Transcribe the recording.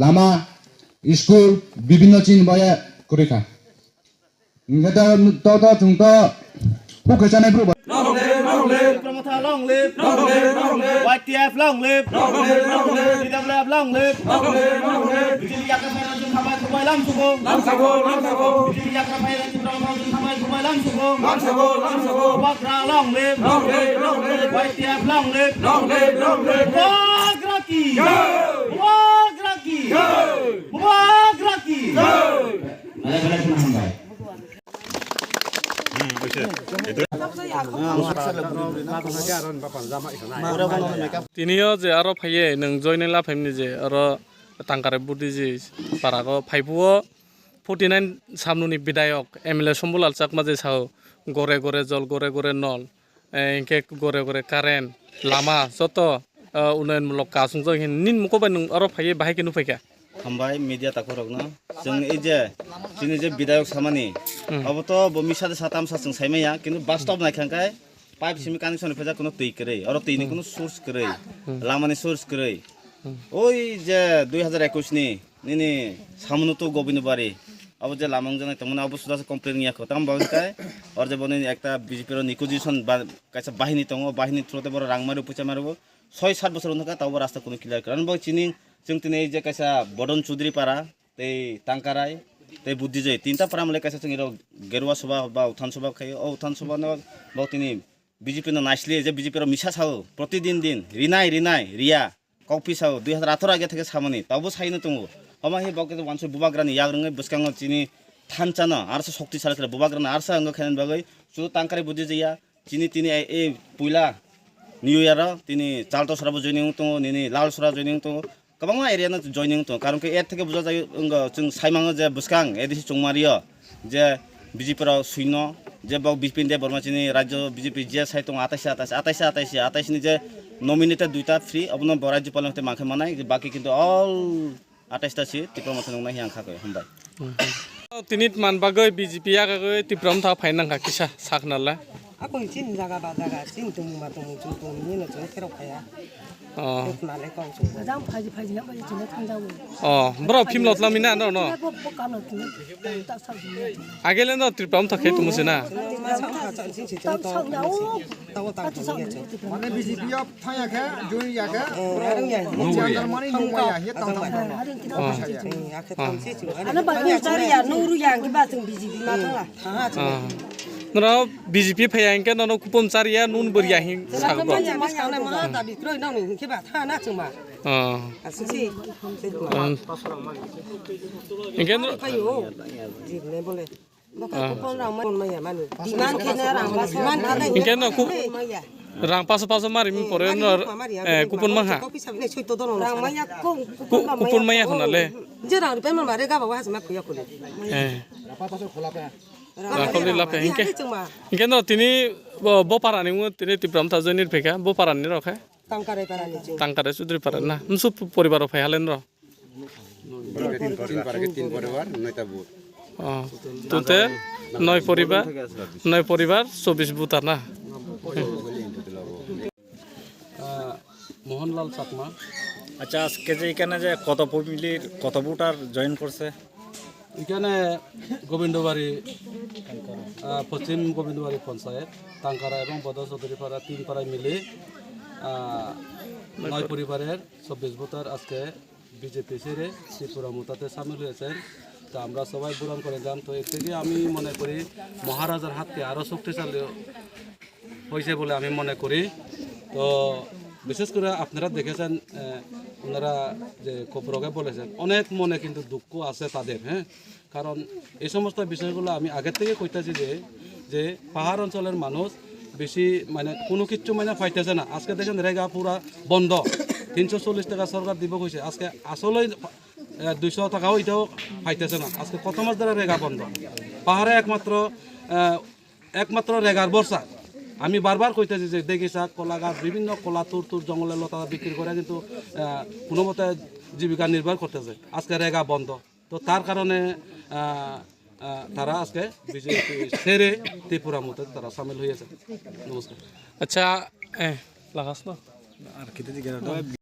Lama school বিভিন্ন চিন বয়া করেখা ইংরেজি তত চুংত ফুকেছানে প্রব Long live, long live. Promoter, long live, long live, long live. YTF, long live, long live, long live. DWF, long live, long live, long live. Bijili yakra phai rajin khamai kubai lam suko, lam sako, lam sako. Bijili yakra phai rajin khamai kubai lam suko, lam sako, lam sako. Bakra, long live, long live, long live. YTF, long live, long live, long live. Bagra ki, bagra ki, bagra ki. Alay alay sunan bhai. তিনিও যে আরো ফাইয়ে নং জয়নাই লাফাইমনি যে আরো টাঙ্কারে বুদ্ধি যে পারাগো ফাইপুও 49 সামনুনি বিধায়ক MLA সম্বুলাল Chakma যে সাও গড়ে গড়ে জল গড়ে গড়ে নল ইনকে গড়ে গড়ে কারেন্ট লামা যত উন্নয়নমূলক কাজ নিন মুখবাই নং আরো ফাইয়ে বাহাই কেন ফাইকা হামবাই মিডিয়া তাকরকনো जों এই যে जोंनि যে বিধায়ক সামানি অবতো বমি সাথে সাতাম সাসং সাইমাইয়া কিন্তু বাস্তব নাইখানকাই পাইপ সিমি কানেকশন ফেজা কোনো তৈ করে আর তৈনি কোনো সোর্স করে লামানি সোর্স করে ওই যে 2021 নিনি সামনো তো গোবিন্দবাড়ি अब जे लामंग जन तमना अब सुदा कमप्लेन निया खतम बावकाय और जे बने एकटा बीजेपी रो निकोजिशन कायसा बाहिनी दङ बाहिनी थ्रोते बर रांगमारि पुचा मारबो 6-7 बছর उनका ताव रास्ता कोनो क्लियर करन बो चिनि जों तिने जे कायसा बडन चौधरी पारा ते टांकाराय ते बुद्धि जय तीनटा पारा मले कायसा जों गेरुवा सभा बा उठान सभा खायो ओ उठान सभा न बो तिनि बीजेपी न नाइसले जे बीजेपी रो मिसा साओ प्रतिदिन दिन रिनाय रिया कॉफी साओ 2018 आगे থেকে सामनि तावबो साइनो दङ हमा हे बके वानसे बुबाग्रानि याग्रङै बुस्काङ चिनि थानचाना आरसे शक्तिशाली करे बुबाग्राना आरसे अंग खायन बागै सु टांकारे बुद्धि जया चिनि तिनि ए पुइला न्यू इयर तिनि चालतो सराबो जयनिं तो निनि लाल सरा जयनिं तो गोबां एरियाना जयनिं तो कारण के एर থেকে बुझा जायो जों साइमाङ जे बुस्काङ एदिसि चंमारियो जे बीजेपी रो सुइनो जे बक बिपिन दे बर्मा चिनि राज्य बीजेपी जे साइ तो 28 नि जे नमिनेटेड दुइटा फ्री अबनो राज्य पालनते माखे मानाय बाकी किन्तु ऑल 28টা সি টিপ্রমথ নংনা হি আংখাকৈ हमबाय তিনিত মানবাগৈ BJP আগাগৈ টিপ্রমথ ফাইনাংখা কিসা সাকনালা aku chin jaga ba jaga chin tung ma tung chu tung ni na chu thero khaya na le kong chu jang phaji phaji na ba chu thang jaw bro phim lot lamina no no bo ka no tu ta sa ji agele no টিপ্রমথ খে তুমুসিনা ma sang kha chan chin chi chu to ta wa ta chu ye chu মানে BJP of থায়া খা জুই ইয়া খা arang ya চিয়াদার মানে নংমা ইয়া হে তাং তাং ya kha tam chi chu ana ba ni chari ya no ru yang ki ba sung biji bi ma thang la ha chu no BJP ফাইয়াংকে no কুপম চারিয়া নুন বরিয়া হি সাকব ma ma sang na ma ta bi kroi na ni ki ba tha na chu ma asu chi ingken pa yo ji ne bole baka ko ra ma ma ya ma ni diman ke na ra man ka na ingken no ku ma ya rang paso paso mari mi pore no kupon mangha ko pi sa ne choi to do no ra ma ya ko kupon maya khonale je ra pe ma re ga ba wa sa ma ku ya ko le rakoli lape ingken no tini bo parani mu tini টিপ্রমথ জয়নির ফেকা bo parani rokha tangkare parani chu টাঙ্কারে সুদ্রি পারে না মসু পরিবার phi হালেন র তিন পরিবার নয়টা booth তুতে নয় পরিবার 24 বুথ না মোহনলাল চাকমা আচ্ছা আজকে যে এখানে যে কত ফ্যামিলির কত ভোটার জয়েন করছে এখানে গোবিন্দবাড়ি পশ্চিম গোবিন্দবাড়ি পঞ্চায়েত টাঙ্কারা এবং বদর চৌধুরীপাড়া 3 পাড়ায় মিলে 9 পরিবারের 24 ভোটার আজকে বিজেপি ছেড়ে ত্রিপুরা মোতাতে সামিল হয়েছেন তো আমরা সবাই পূরণ করে যান তো এর থেকে আমি মনে করি মহারাজার হাতকে আরও শক্তিশালী হয়েছে বলে আমি মনে করি তো বিশেষ করে আপনারা দেখেছেন ওনারা যে খবরকে বলেছেন অনেক মনে কিন্তু দুঃখ আছে তাদের হ্যাঁ কারণ এই সমস্ত বিষয়গুলো আমি আগের থেকে কইতাছি যে পাহাড় অঞ্চলের মানুষ বেশি মানে কোনো কিছু মানে পাইতেছে না আজকে দেখেন রেগা পুরা বন্ধ 340 টাকা সরকার দিব কইছে আজকে আসলে 200 টাকাও এটাও পাইতেছে না আজকে কত মাস ধরে রেগা বন্ধ পাহাড়ে একমাত্র রেগার বর্ষা আমি বারবার কইতেছি যে দেখিসা কলা গাছ বিভিন্ন কলা তুর জঙ্গলের লতা বিক্রি করে কিন্তু কোনো মতে জীবিকা নির্বাহ করতেছে আজকে রেগা বন্ধ তো তার কারণে তারা আজকে বিজেপি ছেড়ে ত্রিপুরা মতে তারা সামিল হয়েছে নমস্কার আচ্ছা লাগাস না আর খেতে